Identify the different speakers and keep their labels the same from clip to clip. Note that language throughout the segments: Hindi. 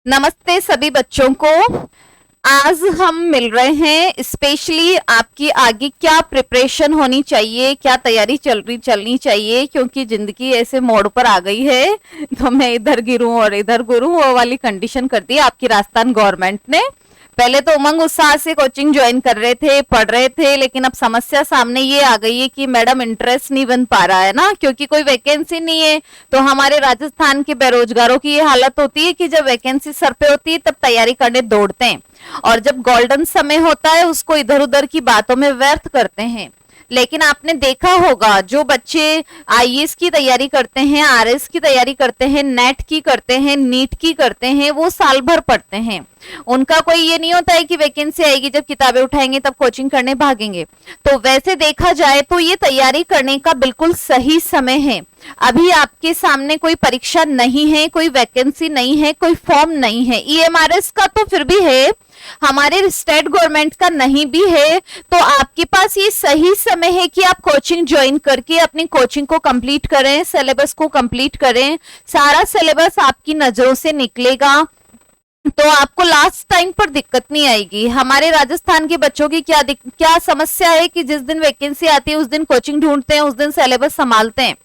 Speaker 1: नमस्ते सभी बच्चों को। आज हम मिल रहे हैं स्पेशली आपकी आगे क्या प्रिपरेशन होनी चाहिए, क्या तैयारी चलनी चाहिए, क्योंकि जिंदगी ऐसे मोड़ पर आ गई है तो मैं इधर गिरूं और इधर गिरूं, वो वाली कंडीशन कर दी आपकी राजस्थान गवर्नमेंट ने। पहले तो उमंग उत्साह से कोचिंग ज्वाइन कर रहे थे, पढ़ रहे थे, लेकिन अब समस्या सामने ये आ गई है कि मैडम इंटरेस्ट नहीं बन पा रहा है ना, क्योंकि कोई वैकेंसी नहीं है। तो हमारे राजस्थान के बेरोजगारों की ये हालत होती है कि जब वैकेंसी सर पे होती है तब तैयारी करने दौड़ते हैं, और जब गोल्डन समय होता है उसको इधर उधर की बातों में व्यर्थ करते हैं। लेकिन आपने देखा होगा जो बच्चे आईएएस की तैयारी करते हैं, आरएस की तैयारी करते हैं, नेट की करते हैं, नीट की करते हैं, वो साल भर पढ़ते हैं। उनका कोई ये नहीं होता है कि वैकेंसी आएगी जब किताबें उठाएंगे तब कोचिंग करने भागेंगे। तो वैसे देखा जाए तो ये तैयारी करने का बिल्कुल सही समय है। अभी आपके सामने कोई परीक्षा नहीं है, कोई वैकेंसी नहीं है, कोई फॉर्म नहीं है। ईएमआरएस का तो फिर भी है, हमारे स्टेट गवर्नमेंट का नहीं भी है। तो आपके पास ये सही समय है कि आप कोचिंग ज्वाइन करके अपनी कोचिंग को कंप्लीट करें, सिलेबस को कंप्लीट करें। सारा सिलेबस आपकी नजरों से निकलेगा तो आपको लास्ट टाइम पर दिक्कत नहीं आएगी। हमारे राजस्थान के बच्चों की क्या समस्या है कि जिस दिन वैकेंसी आती है उस दिन कोचिंग ढूंढते हैं, उस दिन सिलेबस संभालते हैं।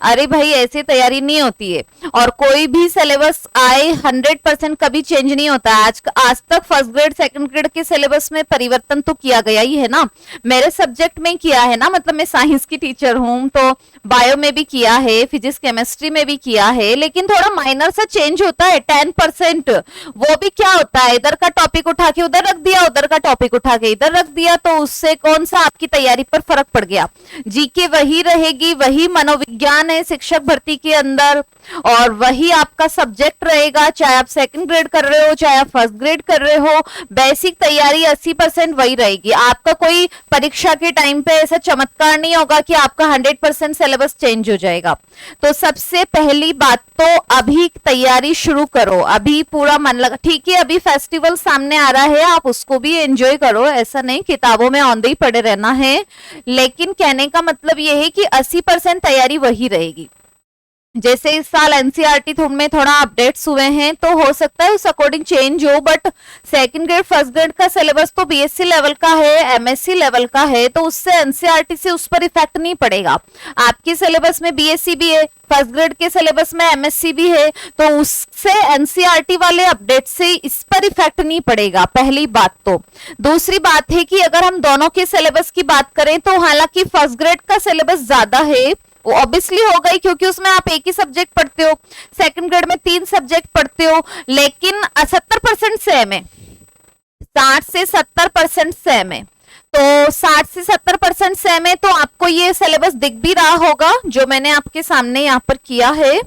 Speaker 1: अरे भाई, ऐसी तैयारी नहीं होती है। और कोई भी सिलेबस आए 100% कभी चेंज नहीं होता है। आज तक फर्स्ट ग्रेड सेकंड ग्रेड के सिलेबस में परिवर्तन तो किया गया ही है ना। मेरे सब्जेक्ट में किया है ना, मतलब मैं साइंस की टीचर हूं तो बायो में भी किया है, फिजिक्स केमिस्ट्री में भी किया है, लेकिन थोड़ा माइनर सा चेंज होता है 10%। वो भी क्या होता है, इधर का टॉपिक उठा के उधर रख दिया, उधर का टॉपिक उठा के इधर रख दिया, तो उससे कौन सा आपकी तैयारी पर फर्क पड़ गया। जीके वही रहेगी, वही मनोविज्ञान है शिक्षक भर्ती के अंदर, और वही आपका सब्जेक्ट रहेगा, चाहे आप सेकंड ग्रेड कर रहे हो चाहे आप फर्स्ट ग्रेड कर रहे हो। बेसिक तैयारी 80% वही रहेगी। आपका कोई परीक्षा के टाइम पे ऐसा चमत्कार नहीं होगा कि आपका 100% सिलेबस चेंज हो जाएगा। तो सबसे पहली बात तो अभी तैयारी शुरू करो, अभी पूरा मन लगा। ठीक है, अभी फेस्टिवल सामने आ रहा है, आप उसको भी एंजॉय करो, ऐसा नहीं किताबों में औंधे ही पड़े रहना है। लेकिन कहने का मतलब यह है कि 80% तैयारी वही रहेगी। जैसे इस साल एनसीईआरटी में थोड़ा अपडेट्स हुए हैं तो हो सकता है उस अकॉर्डिंग चेंज हो, but second grade first grade का सिलेबस तो बीएससी लेवल का है, एमएससी लेवल का है, तो उससे एनसीईआरटी से उस पर इफेक्ट नहीं पड़ेगा। आपके सिलेबस में बीएससी भी है, फर्स्ट ग्रेड के सिलेबस में एमएससी भी है, तो उससे एनसीईआरटी वाले अपडेट से इस पर इफेक्ट नहीं पड़ेगा, पहली बात। तो दूसरी बात है कि अगर हम दोनों के सिलेबस की बात करें तो हालांकि फर्स्ट ग्रेड का सिलेबस ज्यादा है, वो ऑब्वियसली हो गई क्योंकि उसमें आप एक ही सब्जेक्ट पढ़ते हो, सेकंड ग्रेड में 3 सब्जेक्ट पढ़ते हो, लेकिन 70% सेम है, 60 से 70% सेम है। तो 60 से 70% सेम है, तो आपको ये सिलेबस दिख भी रहा होगा जो मैंने आपके सामने यहाँ पर किया है।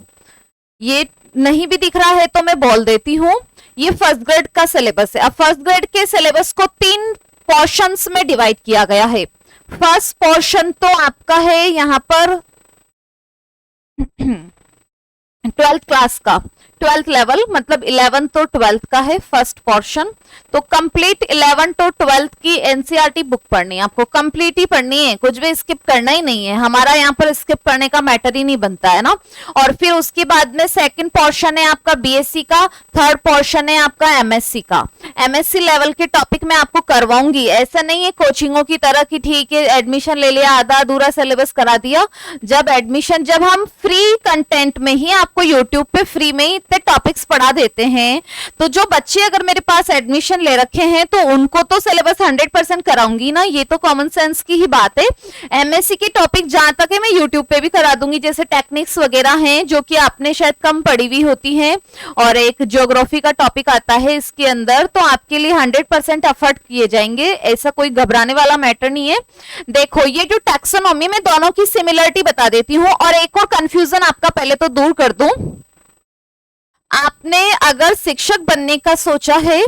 Speaker 1: ये नहीं भी दिख रहा है तो मैं बोल देती हूँ, ये फर्स्ट ग्रेड का सिलेबस है। अब फर्स्ट ग्रेड के सिलेबस को 3 पोर्शंस में डिवाइड किया गया है। फर्स्ट पोर्शन तो आपका है यहाँ पर 12th क्लास का, 12th लेवल मतलब 11th तो 12th का है फर्स्ट पोर्शन। तो कंप्लीट 11th तो 12th की एनसीईआरटी बुक पढ़नी है, आपको कंप्लीट ही पढ़नी है, कुछ भी स्किप करना ही नहीं है। हमारा यहाँ पर स्किप करने का मैटर ही नहीं बनता है ना। और फिर उसके बाद में सेकंड पोर्शन है आपका बीएससी का, थर्ड पोर्शन है आपका एमएससी का। एमएससी लेवल के टॉपिक मैं आपको करवाऊंगी, ऐसा नहीं है कोचिंगों की तरह कि ठीक है एडमिशन ले लिया, आधा अधूरा सिलेबस करा दिया। जब हम फ्री कंटेंट में ही आपको यूट्यूब पे फ्री में ही इतने टॉपिक्स पढ़ा देते हैं, तो जो बच्चे अगर मेरे पास एडमिशन ले रखे हैं तो उनको तो सिलेबस 100% कराऊंगी ना, ये तो कॉमन सेंस की ही बात है। एमएससी की टॉपिक जहां तक है मैं यूट्यूब पे भी करा दूंगी, जैसे टेक्निक्स वगैरह हैं जो कि आपने शायद कम पढ़ी हुई होती हैं, और एक ज्योग्राफी का टॉपिक आता है इसके अंदर, तो आपके लिए 100% एफर्ट किए जाएंगे, ऐसा कोई घबराने वाला मैटर नहीं है। देखो, ये जो टैक्सोनॉमी में दोनों की सिमिलरिटी बता देती हूँ, और एक और कंफ्यूजन आपका पहले तो दूर कर दूं। आपने अगर शिक्षक बनने का सोचा है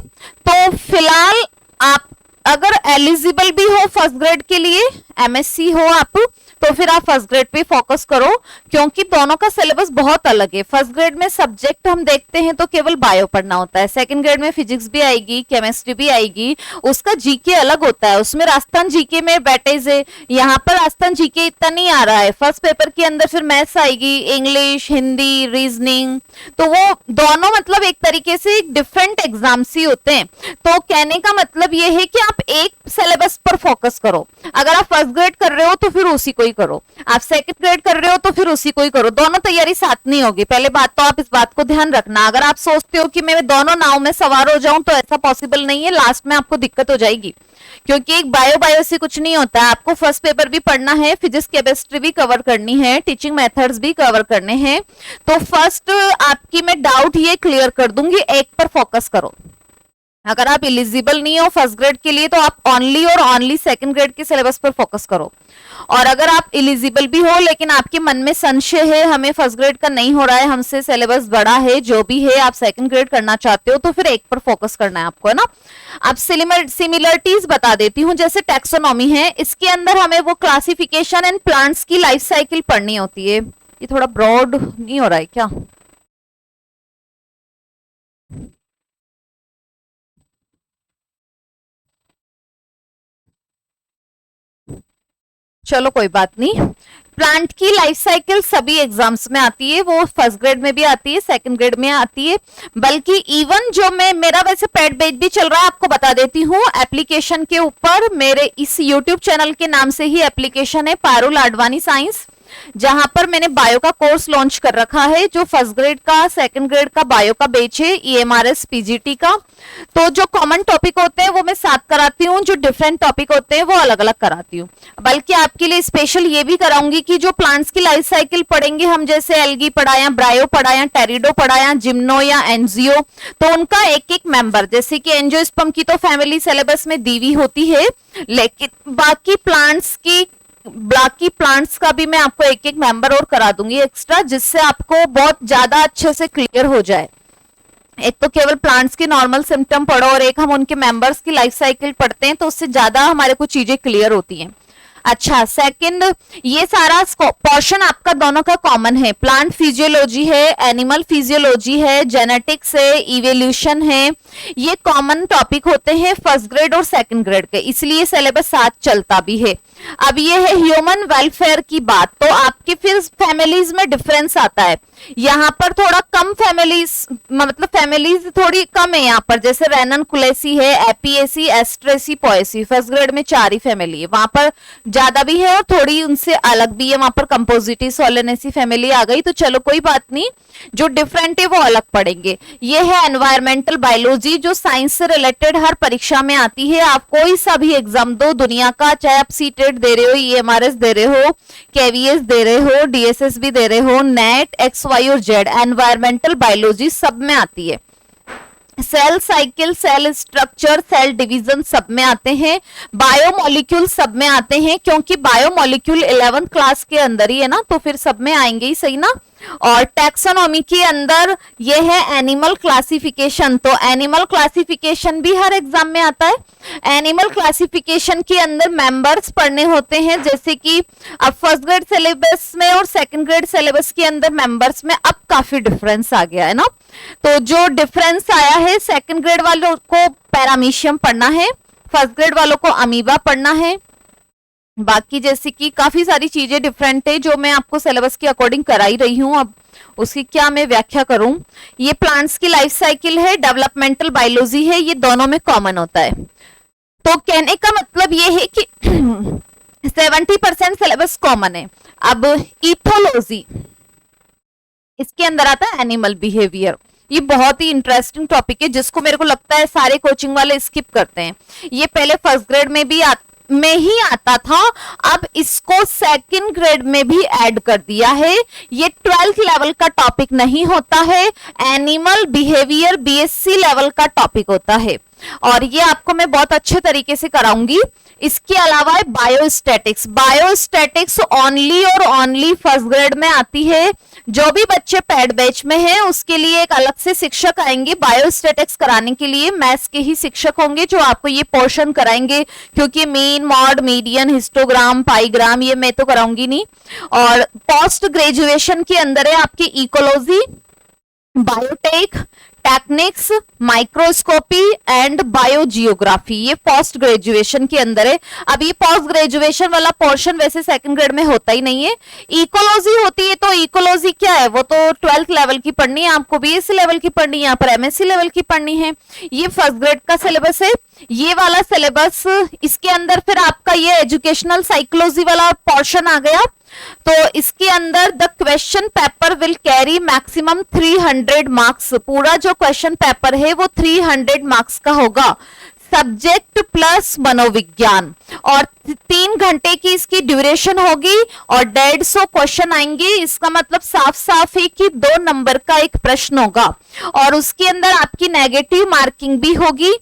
Speaker 1: तो फिलहाल आप अगर एलिजिबल भी हो फर्स्ट ग्रेड के लिए, एमएससी हो आप, तो फिर आप फर्स्ट ग्रेड पे फोकस करो, क्योंकि दोनों का सिलेबस बहुत अलग है। फर्स्ट ग्रेड में सब्जेक्ट हम देखते हैं तो केवल बायो पढ़ना होता है, सेकंड ग्रेड में फिजिक्स भी आएगी, केमिस्ट्री भी आएगी, उसका जीके अलग होता है, उसमें राजस्थान जीके में वेटेज है। यहाँ पर राजस्थान जीके इतना नहीं आ रहा है। फर्स्ट पेपर के अंदर फिर मैथ्स आएगी, इंग्लिश, हिंदी, रीजनिंग, तो वो दोनों मतलब एक तरीके से डिफरेंट एग्जाम्स ही होते हैं। तो कहने का मतलब ये है कि आप एक सिलेबस पर फोकस करो। अगर आप फर्स्ट ग्रेड कर रहे हो तो फिर उसी को ही करो, आप सेकंड ग्रेड कर रहे हो तो फिर उसी को ही करो, दोनों तैयारी साथ नहीं होगी। पहले बात तो आप इस बात को ध्यान रखना। अगर आप सोचते हो कि मैं दोनों नाव में सवार हो जाऊं तो ऐसा पॉसिबल नहीं है, लास्ट में आपको दिक्कत हो जाएगी, क्योंकि एक बायो से कुछ नहीं होता है। आपको फर्स्ट पेपर भी पढ़ना है, फिजिक्स केमिस्ट्री भी कवर करनी है, टीचिंग मेथड्स भी कवर करने हैं। तो फर्स्ट आपकी मैं डाउट ये क्लियर कर दूंगी, एक पर फोकस करो। अगर आप एलिजिबल नहीं हो फर्स्ट ग्रेड के लिए तो आप ओनली और ओनली सेकंड ग्रेड के सिलेबस पर फोकस करो। और अगर आप एलिजिबल भी हो लेकिन आपके मन में संशय है, हमें फर्स्ट ग्रेड का नहीं हो रहा है, हमसे सिलेबस बड़ा है, जो भी है, आप सेकंड ग्रेड करना चाहते हो, तो फिर एक पर फोकस करना है आपको, है ना। अब सिमिलरिटीज बता देती हूँ। जैसे टैक्सोनॉमी है, इसके अंदर हमें वो क्लासिफिकेशन एंड प्लांट्स की लाइफ साइकिल पढ़नी होती है। ये थोड़ा ब्रॉड नहीं हो रहा है क्या? चलो कोई बात नहीं। प्लांट की लाइफ साइकिल सभी एग्जाम्स में आती है, वो फर्स्ट ग्रेड में भी आती है, सेकंड ग्रेड में आती है, बल्कि इवन जो मेरा वैसे पेड बैच भी चल रहा है, आपको बता देती हूँ एप्लीकेशन के ऊपर। मेरे इस यूट्यूब चैनल के नाम से ही एप्लीकेशन है, पारुल आडवाणी साइंस, जहां पर मैंने बायो का कोर्स लॉन्च कर रखा है, जो फर्स्ट ग्रेड का, सेकंड ग्रेड का बायो का बैच है, EMRS PGT का। तो जो कॉमन टॉपिक होते हैं वो मैं साथ कराती हूँ, जो डिफरेंट टॉपिक होते हैं वो अलग अलग कराती हूँ। बल्कि आपके लिए स्पेशल ये भी कराऊंगी कि जो प्लांट्स की लाइफ साइकिल पढ़ेंगे हम, जैसे एल्गी पढ़ाया, ब्रायो पढ़ाया, टेरिडो पढ़ाया, जिम्नो या एनजियो, तो उनका एक एक मेंबर, जैसे कि एंजियोस्पर्म की तो फैमिली सिलेबस में दी हुई होती है, लेकिन बाकी प्लांट्स का भी मैं आपको एक एक मेंबर और करा दूंगी एक्स्ट्रा, जिससे आपको बहुत ज्यादा अच्छे से क्लियर हो जाए। एक तो केवल प्लांट्स के नॉर्मल सिम्टम पढ़ो और एक हम उनके मेंबर्स की लाइफ साइकिल पढ़ते हैं, तो उससे ज्यादा हमारे को चीजें क्लियर होती हैं। अच्छा, सेकंड, ये सारा पोर्शन आपका दोनों का कॉमन है। प्लांट फिजियोलॉजी है, एनिमल फिजियोलॉजी है, जेनेटिक्स है, इवोल्यूशन है, ये कॉमन टॉपिक होते हैं फर्स्ट ग्रेड और सेकंड ग्रेड के, इसलिए सिलेबस साथ चलता भी है। अब ये है ह्यूमन वेलफेयर की बात, तो आपके फिर फैमिलीज में डिफरेंस आता है। यहाँ पर थोड़ा कम फैमिलीज, मतलब फैमिलीज थोड़ी कम है यहाँ पर, जैसे रेनन कुलेसी है, एपीएसी, एस्ट्रेसी, पोएसी, फर्स्ट ग्रेड में 4 ही फैमिली है, वहां पर ज्यादा भी है और थोड़ी उनसे अलग भी है, वहां पर कंपोजिटी सोलेनेसी फैमिली आ गई। तो चलो कोई बात नहीं, जो डिफरेंट है वो अलग पढ़ेंगे। ये है एनवायरमेंटल बायोलॉजी, जो साइंस से रिलेटेड हर परीक्षा में आती है। आप कोई सा भी एग्जाम दो दुनिया का, चाहे आप सीटेट दे रहे हो, EMRS दे रहे हो, KVS दे रहे हो, DSS भी दे रहे हो, नेट, XY और Z, एनवायरमेंटल बायोलॉजी सब में आती है। Cell cycle, cell structure, cell division सब में आते हैं, बायोमोलिक्यूल सब में आते हैं, क्योंकि बायोमोलिक्यूल 11th क्लास के अंदर ही है ना, तो फिर सब में आएंगे ही, सही ना। और टैक्सोनॉमी के अंदर ये है एनिमल क्लासिफिकेशन, तो एनिमल क्लासिफिकेशन भी हर एग्जाम में आता है। एनिमल क्लासिफिकेशन के अंदर मेंबर्स पढ़ने होते हैं, जैसे कि अब फर्स्ट ग्रेड सिलेबस में और सेकंड ग्रेड सिलेबस के अंदर मेंबर्स में अब काफी डिफरेंस आ गया है ना। तो जो डिफरेंस आया है, सेकंड ग्रेड वालों को पैरामीशियम पढ़ना है, फर्स्ट ग्रेड वालों को अमीबा पढ़ना है। बाकी जैसे कि काफी सारी चीजें डिफरेंट है, जो मैं आपको सिलेबस के अकॉर्डिंग कराई रही हूँ, अब उसकी क्या मैं व्याख्या करूं। ये प्लांट्स की लाइफ साइकिल है, डेवलपमेंटल बायोलॉजी है, ये दोनों में कॉमन होता है। तो कहने का मतलब ये है कि 70% सिलेबस कॉमन है। अब इथोलॉजी, इसके अंदर आता है एनिमल बिहेवियर, ये बहुत ही इंटरेस्टिंग टॉपिक है, जिसको मेरे को लगता है सारे कोचिंग वाले स्किप करते हैं। ये पहले फर्स्ट ग्रेड में भी में ही आता था, अब इसको सेकंड ग्रेड में भी ऐड कर दिया है। ये 12th लेवल का टॉपिक नहीं होता है, एनिमल बिहेवियर BSc लेवल का टॉपिक होता है, और ये आपको मैं बहुत अच्छे तरीके से कराऊंगी। इसके अलावा है बायोस्टैटिक्स। बायोस्टैटिक्स ओनली और ओनली फर्स्ट ग्रेड में आती है। जो भी बच्चे पैड बैच में हैं उसके लिए एक अलग से शिक्षक आएंगे बायोस्टैटिक्स कराने के लिए, मैथ्स के ही शिक्षक होंगे जो आपको ये पोर्शन कराएंगे, क्योंकि मीन, मॉड, मीडियन, हिस्टोग्राम, पाईग्राम ये मैं तो कराऊंगी नहीं। और पोस्ट ग्रेजुएशन के अंदर है आपकी ecology, biotech, techniques, microscopy and biogeography, ये पोस्ट ग्रेजुएशन के अंदर है। अब ये पोस्ट ग्रेजुएशन वाला पोर्शन वैसे सेकंड ग्रेड में होता ही नहीं है। इकोलॉजी होती है, तो इकोलॉजी क्या है, वो तो 12th लेवल की पढ़नी है, आपको बीएससी लेवल की पढ़नी है, यहाँ पर एमएससी लेवल की पढ़नी है। ये फर्स्ट ग्रेड का सिलेबस है। ये वाला सिलेबस, इसके अंदर फिर आपका ये एजुकेशनल साइकोलॉजी वाला पोर्शन आ गया। तो इसके अंदर the question paper will carry maximum 300 marks. पूरा जो क्वेश्चन पेपर है वो 300 मार्क्स का होगा, सब्जेक्ट प्लस मनोविज्ञान, और 3 घंटे की इसकी ड्यूरेशन होगी और 150 क्वेश्चन आएंगे। इसका मतलब साफ साफ है कि 2 नंबर का एक प्रश्न होगा और उसके अंदर आपकी नेगेटिव मार्किंग भी होगी।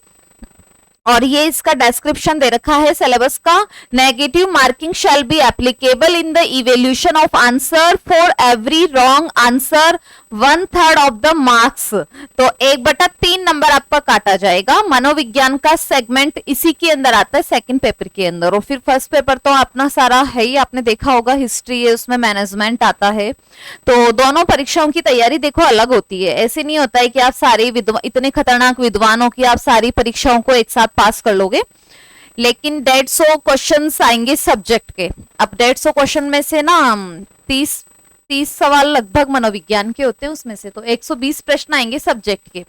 Speaker 1: और ये इसका डिस्क्रिप्शन दे रखा है सिलेबस का। Negative marking shall be applicable in the evaluation of answer for every wrong answer 1/3 of the marks. तो 1/3 नंबर आपका काटा जाएगा। मनोविज्ञान का सेगमेंट इसी के अंदर आता है सेकंड पेपर के अंदर। और फिर फर्स्ट पेपर तो अपना सारा है ही, आपने देखा होगा, हिस्ट्री है, उसमें मैनेजमेंट आता है। तो दोनों परीक्षाओं की तैयारी देखो अलग होती है। ऐसे नहीं होता है कि आप सारे इतने खतरनाक विद्वानों की आप सारी परीक्षाओं को एक साथ पास कर लोगे। लेकिन 150 क्वेश्चंस आएंगे सब्जेक्ट के। अब 150 क्वेश्चन में से ना 30 सवाल लगभग मनोविज्ञान के होते हैं, उसमें से तो 120 प्रश्न आएंगे सब्जेक्ट के।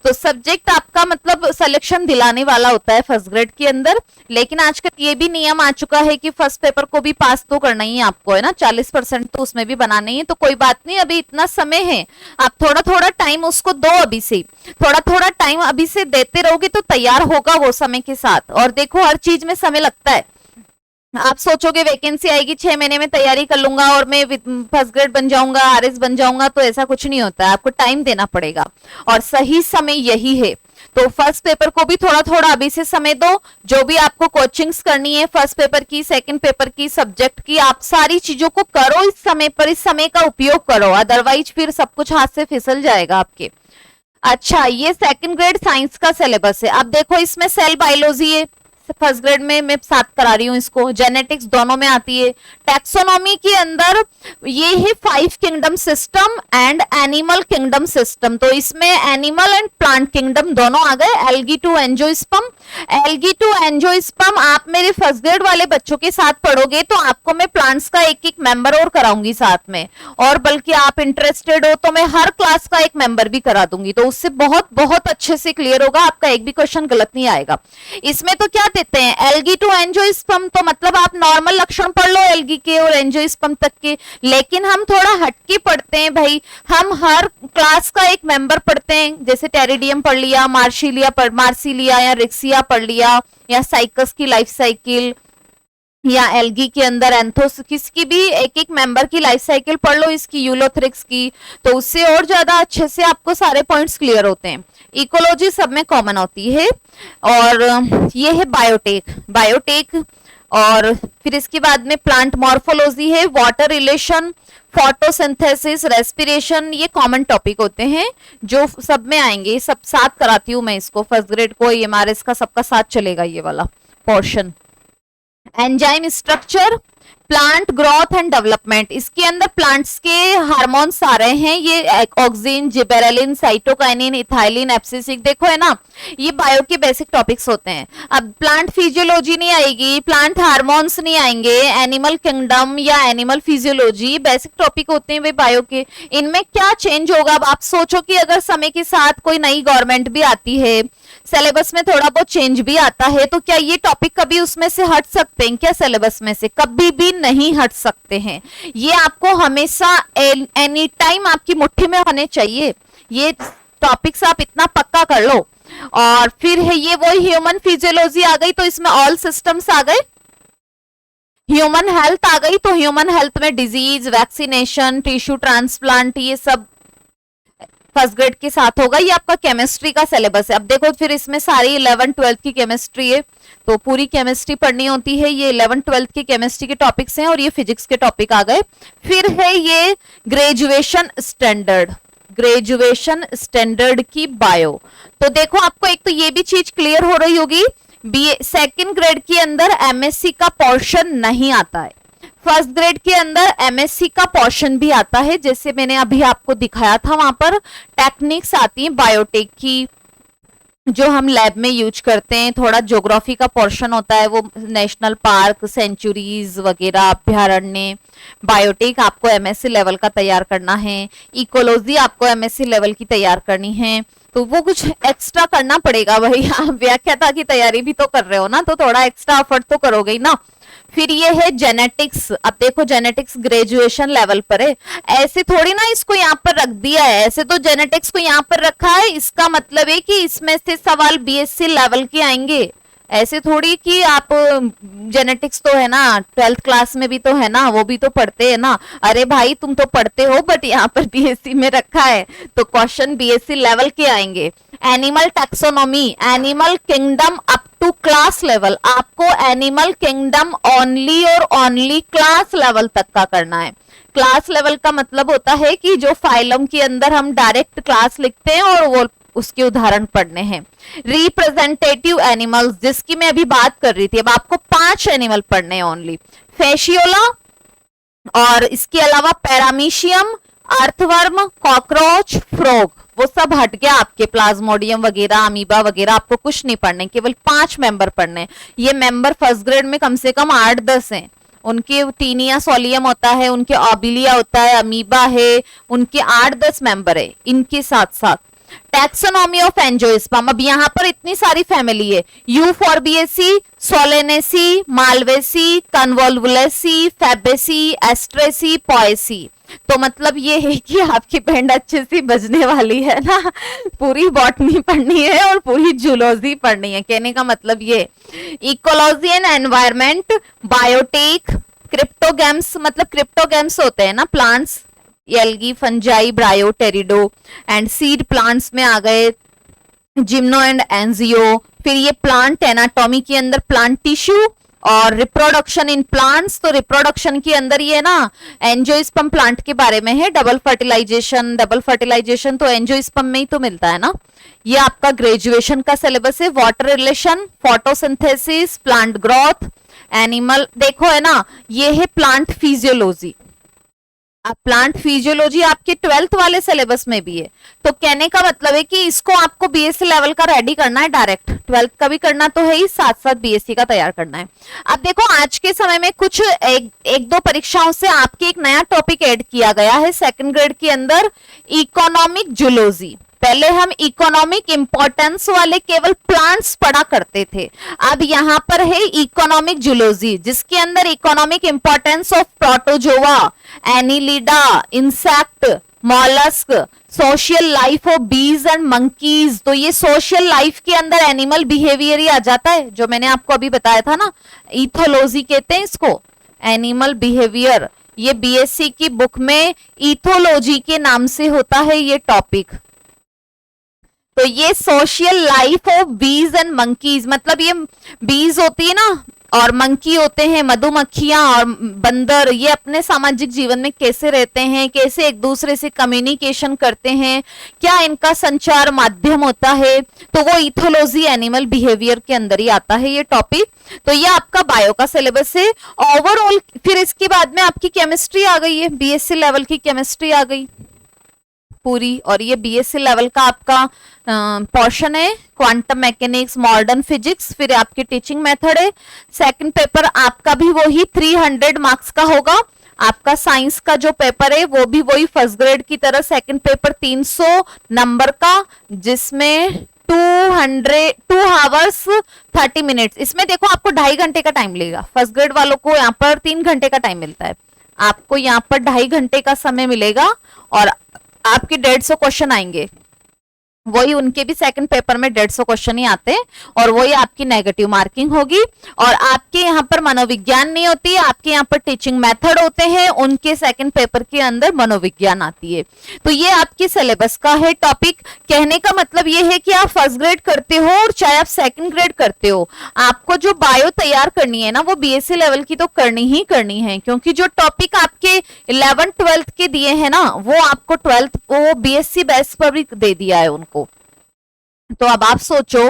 Speaker 1: तो सब्जेक्ट आपका मतलब सिलेक्शन दिलाने वाला होता है फर्स्ट ग्रेड के अंदर। लेकिन आजकल ये भी नियम आ चुका है कि फर्स्ट पेपर को भी पास तो करना ही है आपको, है ना, 40% तो उसमें भी बनाना ही है। तो कोई बात नहीं, अभी इतना समय है, आप थोड़ा थोड़ा टाइम उसको दो, अभी से थोड़ा थोड़ा टाइम अभी से देते रहोगे तो तैयार होगा वो समय के साथ। और देखो हर चीज में समय लगता है। आप सोचोगे वैकेंसी आएगी 6 महीने में तैयारी कर लूंगा और मैं फर्स्ट ग्रेड बन जाऊंगा, आरएस बन जाऊंगा, तो ऐसा कुछ नहीं होता है। आपको टाइम देना पड़ेगा और सही समय यही है। तो फर्स्ट पेपर को भी थोड़ा थोड़ा अभी से समय दो। जो भी आपको कोचिंग्स करनी है फर्स्ट पेपर की, सेकंड पेपर की, सब्जेक्ट की, आप सारी चीजों को करो इस समय पर, इस समय का उपयोग करो, अदरवाइज फिर सब कुछ हाथ से फिसल जाएगा आपके। अच्छा, ये सेकंड ग्रेड साइंस का सिलेबस है। अब देखो इसमें सेल बायोलॉजी है, फर्स्ट ग्रेड में मैं साथ करा रही हूँ इसको, जेनेटिक्स दोनों में आती है। टैक्सोनॉमी के अंदर ये है 5 kingdom system and animal kingdom system. तो इसमें एनिमल एंड प्लांट किंगडम दोनों आ गए। Algae to angiosperm, algae to angiosperm आप मेरे फर्स्ट ग्रेड वाले बच्चों के साथ पढ़ोगे तो आपको मैं प्लांट्स का एक एक मेंबर और कराऊंगी साथ में, और बल्कि आप इंटरेस्टेड हो तो मैं हर क्लास का एक मेंबर भी करा दूंगी। तो उससे बहुत बहुत अच्छे से क्लियर होगा, आपका एक भी क्वेश्चन गलत नहीं आएगा। इसमें तो क्या देते हैं, एल्गी टू एंजियोस्पर्म, तो मतलब आप नॉर्मल लक्षण पढ़ लो एल्गी के और एंजियोस्पर्म तक के। लेकिन हम थोड़ा हटके पढ़ते हैं भाई, हम हर क्लास का एक मेंबर पढ़ते हैं। जैसे टेरिडियम पढ़ लिया, मार्सिलिया या रिक्सिया पढ़ लिया, या साइकस की लाइफ साइकिल, या एल्गी के अंदर एंथोसिस की भी एक एक मेंबर की लाइफ साइकिल पढ़ लो, इसकी यूलोथ्रिक्स की। तो उससे और ज्यादा अच्छे से आपको सारे पॉइंट्स क्लियर होते हैं। इकोलॉजी सब में कॉमन होती है। और ये है बायोटेक। और फिर इसके बाद में प्लांट मॉर्फोलॉजी है, वाटर रिलेशन, फोटोसिंथेसिस, रेस्पिरेशन, ये कॉमन टॉपिक होते हैं जो सब में आएंगे। सब साथ कराती हूँ मैं इसको फर्स्ट ग्रेड को, एमआरएस का सबका साथ चलेगा ये वाला portion. Enzyme structure, plant growth and development, इसके अंदर प्लांट्स के हार्मोन्स आ रहे हैं, ये ऑक्सिन, जिबेरेलिन, साइटोकाइनिन, इथाइलिन, एब्सिसिक, देखो है ना, ये बायो के बेसिक टॉपिक्स होते हैं। अब प्लांट फिजियोलॉजी नहीं आएगी, प्लांट हार्मोन्स नहीं आएंगे, एनिमल किंगडम या एनिमल फिजियोलॉजी बेसिक टॉपिक होते हैं वे बायो के। इनमें क्या चेंज होगा, अब आप सोचो कि अगर समय के साथ कोई नई गवर्नमेंट भी आती है, सिलेबस में थोड़ा बहुत चेंज भी आता है, तो क्या ये टॉपिक कभी उसमें से हट सकते हैं क्या? सिलेबस में से कभी भी नहीं हट सकते हैं। ये आपको हमेशा एनी टाइम आपकी मुट्ठी में होने चाहिए। ये टॉपिक्स आप इतना पक्का कर लो। और फिर है ये वो ह्यूमन फिजियोलॉजी आ गई, तो इसमें ऑल सिस्टम्स आ गए। ह्यूमन हेल्थ आ गई, तो ह्यूमन हेल्थ में डिजीज, वैक्सीनेशन, टिश्यू ट्रांसप्लांट, ये सब फर्स्ट ग्रेड के साथ होगा। ये आपका केमिस्ट्री का सिलेबस है। अब देखो फिर इसमें सारी 11 12 की केमिस्ट्री है, तो पूरी केमिस्ट्री पढ़नी होती है। ये 11 12 की केमिस्ट्री के टॉपिक्स हैं और ये फिजिक्स के टॉपिक आ गए। फिर है ये ग्रेजुएशन स्टैंडर्ड, ग्रेजुएशन स्टैंडर्ड की बायो। तो देखो आपको एक तो ये भी चीज क्लियर हो रही होगी, बी सेकेंड ग्रेड के अंदर एमएससी का पोर्शन नहीं आता है, फर्स्ट ग्रेड के अंदर एमएससी का पोर्शन भी आता है। जैसे मैंने अभी आपको दिखाया था, वहां पर टेक्निक्स आती है बायोटेक की जो हम लैब में यूज करते हैं। थोड़ा ज्योग्राफी का पोर्शन होता है, वो नेशनल पार्क, सेंचुरीज वगैरह, अभ्यारण्य। बायोटेक आपको एमएससी लेवल का तैयार करना है, इकोलॉजी आपको एमएससी लेवल की तैयार करनी है, तो वो कुछ एक्स्ट्रा करना पड़ेगा भाई। आप व्याख्याता की तैयारी भी तो कर रहे हो ना, तो थोड़ा एक्स्ट्रा एफर्ट तो करोगे ही ना। फिर ये है जेनेटिक्स। अब देखो जेनेटिक्स ग्रेजुएशन लेवल पर है, ऐसे थोड़ी ना इसको यहाँ पर रख दिया है। ऐसे तो जेनेटिक्स को यहाँ पर रखा है, इसका मतलब है कि इसमें से सवाल बीएससी लेवल के आएंगे। ऐसे थोड़ी कि आप जेनेटिक्स तो है ना 12th क्लास में भी तो है ना, वो भी तो पढ़ते हैं ना। अरे भाई तुम तो पढ़ते हो, बट यहाँ पर बीएससी में रखा है तो क्वेश्चन बीएससी लेवल के आएंगे। Animal taxonomy, animal kingdom up to class level, आपको एनिमल किंगडम ओनली और ओनली क्लास लेवल तक का करना है। क्लास लेवल का मतलब होता है कि जो फाइलम के अंदर हम डायरेक्ट क्लास लिखते हैं और वो उसके उदाहरण पढ़ने हैं। रिप्रेजेंटेटिव एनिमल्स, जिसकी मैं अभी बात कर रही थी, अब आपको 5 एनिमल पढ़ने हैं ओनली। फेशियोला, और इसके अलावा पैरामीशियम, अर्थवर्म, कॉकरोच, फ्रॉग, वो सब हट गया आपके। प्लाज्मोडियम वगैरह, अमीबा वगैरह आपको कुछ नहीं पढ़ने, केवल 5 मेंबर पढ़ने। ये मेंबर फर्स्ट ग्रेड में कम से कम 8-10 हैं। उनके टीनिया सोलियम होता है, उनके ऑबिलिया होता है, अमीबा है, उनके 8-10 मेंबर है। इनके साथ साथ टैक्सोनॉमी ऑफ एंजियोस्पर्म, अब यहाँ पर इतनी सारी फैमिली है, यूफॉर्बिएसी, सोलेनेसी, मालवेसी, कन्वोल्वुलेसी, फैबेसी, एस्ट्रेसी, पोएसी। तो मतलब ये है कि आपकी बैंड अच्छे से बजने वाली है ना। पूरी बॉटनी पढ़नी है और पूरी जूलॉजी पढ़नी है, कहने का मतलब ये। Ecology and environment, biotech, cryptogams, मतलब क्रिप्टोगेम्स होते हैं ना plants, algae, fungi, ब्रायो, टेरिडो, and seed plants में आ गए जिम्नो एंड एंजियो। फिर ये प्लांट एनाटॉमी के अंदर प्लांट टिश्यू, और रिप्रोडक्शन इन प्लांट्स, तो रिप्रोडक्शन के अंदर ये ना एंजियोस्पर्म प्लांट के बारे में है। डबल फर्टिलाइजेशन, डबल फर्टिलाइजेशन तो एंजियोस्पर्म में ही तो मिलता है ना। ये आपका ग्रेजुएशन का सिलेबस है। Water relation, photosynthesis, plant growth, animal, देखो है ना, ये है प्लांट फिजियोलॉजी। अब प्लांट फिजियोलॉजी आपके 12th वाले सिलेबस में भी है, तो कहने का मतलब है कि इसको आपको बीएससी लेवल का रेडी करना है, डायरेक्ट 12th का भी करना तो है ही, साथ साथ बीएससी का तैयार करना है। अब देखो आज के समय में कुछ एक दो परीक्षाओं से आपके एक नया टॉपिक ऐड किया गया है सेकंड ग्रेड के अंदर, इकोनॉमिक जूलॉजी। पहले हम इकोनॉमिक इंपॉर्टेंस वाले केवल प्लांट्स पढ़ा करते थे, अब यहाँ पर है इकोनॉमिक जूलॉजी, जिसके अंदर economic importance of protozoa, Annelida, insect, mollusc, social life of बीज एंड मंकीज। तो ये सोशल लाइफ के अंदर एनिमल बिहेवियर ही आ जाता है, जो मैंने आपको अभी बताया था ना, इथोलॉजी कहते हैं इसको, एनिमल बिहेवियर। ये बीएससी की बुक में इथोलॉजी के नाम से होता है ये टॉपिक। तो ये सोशल लाइफ ऑफ बीज एंड मंकीज, मतलब ये बीज होती है ना और मंकी होते हैं, मधुमक्खियां और बंदर, ये अपने सामाजिक जीवन में कैसे रहते हैं, कैसे एक दूसरे से कम्युनिकेशन करते हैं, क्या इनका संचार माध्यम होता है, तो वो इथोलॉजी एनिमल बिहेवियर के अंदर ही आता है ये टॉपिक। तो ये आपका बायो का सिलेबस है ओवरऑल। फिर इसके बाद में आपकी केमिस्ट्री आ गई है, बीएससी लेवल की केमिस्ट्री आ गई पूरी, और ये बीएससी लेवल का आपका पोर्शन है, क्वांटम मैकेनिक्स, मॉडर्न फिजिक्स, फिर आपकी टीचिंग मेथड है। सेकंड पेपर आपका भी वही 300 मार्क्स का होगा। आपका साइंस का जो पेपर है वो भी वही फर्स्ट ग्रेड की तरह, सेकंड पेपर 300 नंबर का, जिसमें 2 आवर्स 30 मिनट्स। इसमें देखो आपको 2.5 घंटे का टाइम लगेगा, फर्स्ट ग्रेड वालों को यहाँ पर 3 घंटे का टाइम मिलता है, आपको यहाँ पर 2.5 घंटे का समय मिलेगा और आपके 150 क्वेश्चन आएंगे। वही उनके भी सेकंड पेपर में 150 क्वेश्चन ही आते हैं और वही आपकी नेगेटिव मार्किंग होगी। और आपके यहाँ पर मनोविज्ञान नहीं होती, आपके यहाँ पर टीचिंग मेथड होते हैं, उनके सेकंड पेपर के अंदर मनोविज्ञान आती है। तो ये आपके सिलेबस का है टॉपिक। कहने का मतलब ये है कि आप फर्स्ट ग्रेड करते हो और चाहे आप सेकंड ग्रेड करते हो, आपको जो बायो तैयार करनी है ना वो बीएससी लेवल की तो करनी ही करनी है, क्योंकि जो टॉपिक आपके 11th 12th के दिए हैं ना वो आपको 12th वो बीएससी बेस पर भी दे दिया है उनको। तो अब आप सोचो,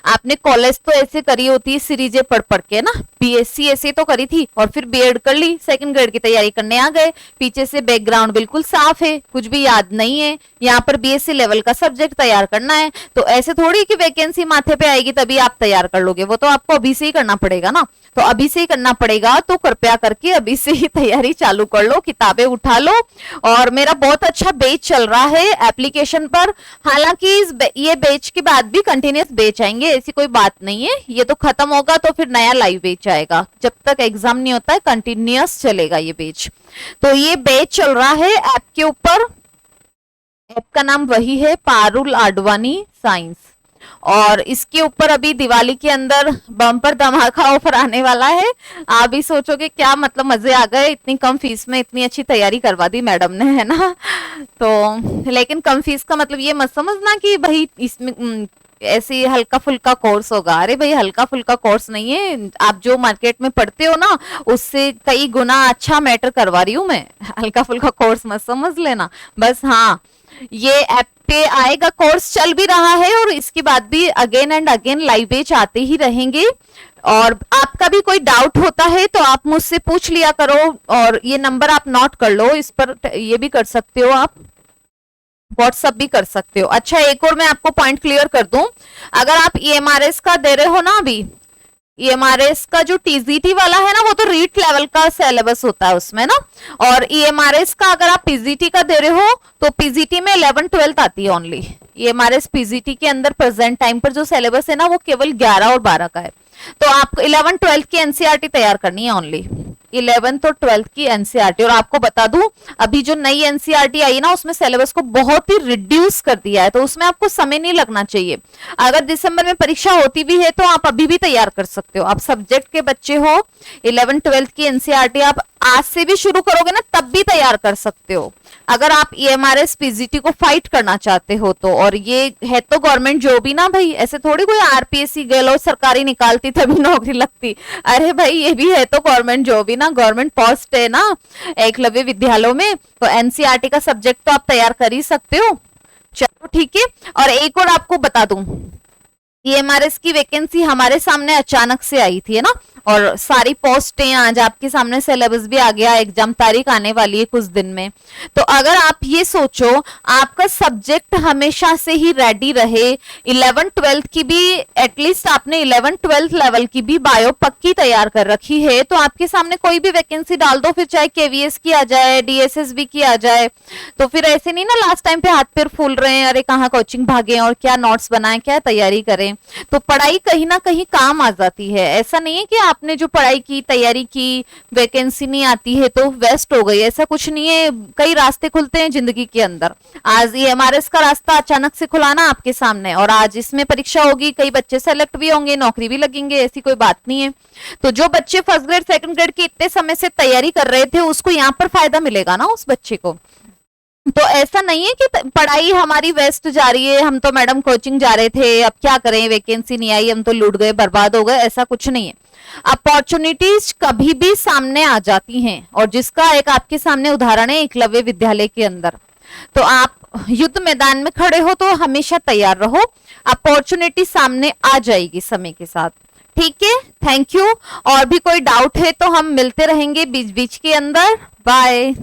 Speaker 1: आपने कॉलेज तो ऐसे करी होती है सीरीजें पढ़ पढ़ के ना, बीएससी ऐसे तो करी थी और फिर बीएड कर ली, सेकंड ग्रेड की तैयारी करने आ गए, पीछे से बैकग्राउंड बिल्कुल साफ है, कुछ भी याद नहीं है, यहाँ पर बीएससी लेवल का सब्जेक्ट तैयार करना है। तो ऐसे थोड़ी कि वैकेंसी माथे पे आएगी तभी आप तैयार कर लोगे, वो तो आपको अभी से ही करना पड़ेगा ना। तो अभी से ही करना पड़ेगा, तो कृपया करके अभी से ही तैयारी चालू कर लो, किताबें उठा लो। और मेरा बहुत अच्छा बैच चल रहा है एप्लीकेशन पर, हालांकि ये बैच के बाद भी कंटिन्यूस बैच आएंगे, ऐसी कोई बात नहीं है। ये तो खत्म होगा तो फिर नया लाइव बैच आएगा, जब तक एग्जाम नहीं होता है कंटिन्यूस चलेगा ये बैच। तो ये बैच चल रहा है ऐप के ऊपर, ऐप का नाम वही है पारुल आडवाणी साइंस। और इसके ऊपर अभी दिवाली के अंदर बम्पर धमाका ऑफर आने वाला है। आप भी सोचोगे क्या मतलब मजे आ गए, इतनी कम फीस में इतनी अच्छी तैयारी करवा दी मैडम ने, है ना। तो लेकिन कम फीस का मतलब ये मत समझना कि भाई इसमें ऐसे हल्का फुल्का कोर्स होगा। अरे भाई हल्का फुल्का कोर्स नहीं है, आप जो मार्केट में पढ़ते हो ना उससे कई गुना अच्छा मैटर करवा रही हूँ मैं। हल्का फुल्का कोर्स मत समझ लेना बस। हाँ, ये ऐप पे आएगा, कोर्स चल भी रहा है और इसके बाद भी again and again live batch आते ही रहेंगे। और आपका भी कोई डाउट होता है तो आप मुझसे पूछ लिया करो, और ये नंबर आप नोट कर लो, इस पर ये भी कर सकते हो, आप व्हाट्सएप भी कर सकते हो। अच्छा, एक और मैं आपको पॉइंट क्लियर कर दूं, अगर आप ईएमआरएस का दे रहे हो ना, अभी ईएमआरएस का जो टीजीटी वाला है ना वो तो रीट लेवल का सिलेबस होता है उसमें ना, और ईएमआरएस का अगर आप पीजीटी का दे रहे हो तो पीजीटी में 11 12 आती है ओनली। ईएमआरएस पीजीटी के अंदर प्रेजेंट टाइम पर जो सिलेबस है ना वो केवल 11 और 12 का है। तो आपको 11 12 की एनसीईआरटी तैयार करनी है ओनली, 11th और 12th की एनसीईआरटी। और आपको बता दूं अभी जो नई एनसीईआरटी आई ना उसमें सिलेबस को बहुत ही रिड्यूस कर दिया है, तो उसमें आपको समय नहीं लगना चाहिए। अगर दिसंबर में परीक्षा होती भी है तो आप अभी भी तैयार कर सकते हो। आप सब्जेक्ट के बच्चे हो, 11 12 की एनसीईआरटी आप आज से भी शुरू करोगे ना तब भी तैयार कर सकते हो, अगर आप ईएमआरएस पीजीटी को फाइट करना चाहते हो तो। और ये है तो गवर्नमेंट जॉब ही ना भाई, ऐसे थोड़ी कोई आरपीएससी गेलो सरकारी निकालती तभी नौकरी लगती। अरे भाई ये भी है तो गवर्नमेंट जॉब ही ना, गवर्नमेंट पोस्ट है ना एकलव्य विद्यालयों में, तो एनसीईआरटी का सब्जेक्ट तो आप तैयार कर ही सकते हो। चलो ठीक है। और एक और आपको बता दूं, ईएमआरएस की वैकेंसी हमारे सामने अचानक से आई थी, है ना, और सारी पोस्टें आज आपके सामने, सिलेबस भी आ गया, एग्जाम तारीख आने वाली है कुछ दिन में। तो अगर आप ये सोचो आपका सब्जेक्ट हमेशा से ही रेडी रहे, 11 12 की भी एटलीस्ट आपने 11 12 लेवल की भी बायो पक्की तैयार कर रखी है, तो आपके सामने कोई भी वैकेंसी डाल दो, फिर चाहे केवीएस की आ जाए, डीएसएसबी की आ जाए, तो फिर ऐसे नहीं ना लास्ट टाइम पे हाथ पैर फूल रहे हैं, अरे कहाँ कोचिंग भागे और क्या नोट्स बनाए, क्या तैयारी करें। तो पढ़ाई कहीं ना कहीं काम आ जाती है। ऐसा नहीं है कि आपने जो पढ़ाई की तैयारी की वैकेंसी नहीं आती है तो वेस्ट हो गई, ऐसा कुछ नहीं है। कई रास्ते खुलते हैं जिंदगी के अंदर। आज ईएमआरएस का रास्ता अचानक से खुला ना आपके सामने, और आज इसमें परीक्षा होगी, कई बच्चे सेलेक्ट भी होंगे, नौकरी भी लगेंगे, ऐसी कोई बात नहीं है। तो जो बच्चे फर्स्ट ग्रेड सेकंड ग्रेड की इतने समय से तैयारी कर रहे थे उसको यहाँ पर फायदा मिलेगा ना उस बच्चे को। तो ऐसा नहीं है कि पढ़ाई हमारी वेस्ट जा रही है, हम तो मैडम कोचिंग जा रहे थे अब क्या करें, वैकेंसी नहीं आई, हम तो लूट गए, बर्बाद हो गए, ऐसा कुछ नहीं है। अपॉर्चुनिटीज कभी भी सामने आ जाती हैं, और जिसका एक आपके सामने उदाहरण है एकलव्य विद्यालय के अंदर। तो आप युद्ध मैदान में खड़े हो तो हमेशा तैयार रहो, अपॉर्चुनिटी सामने आ जाएगी समय के साथ। ठीक है, थैंक यू। और भी कोई डाउट है तो हम मिलते रहेंगे बीच बीच के अंदर। बाय।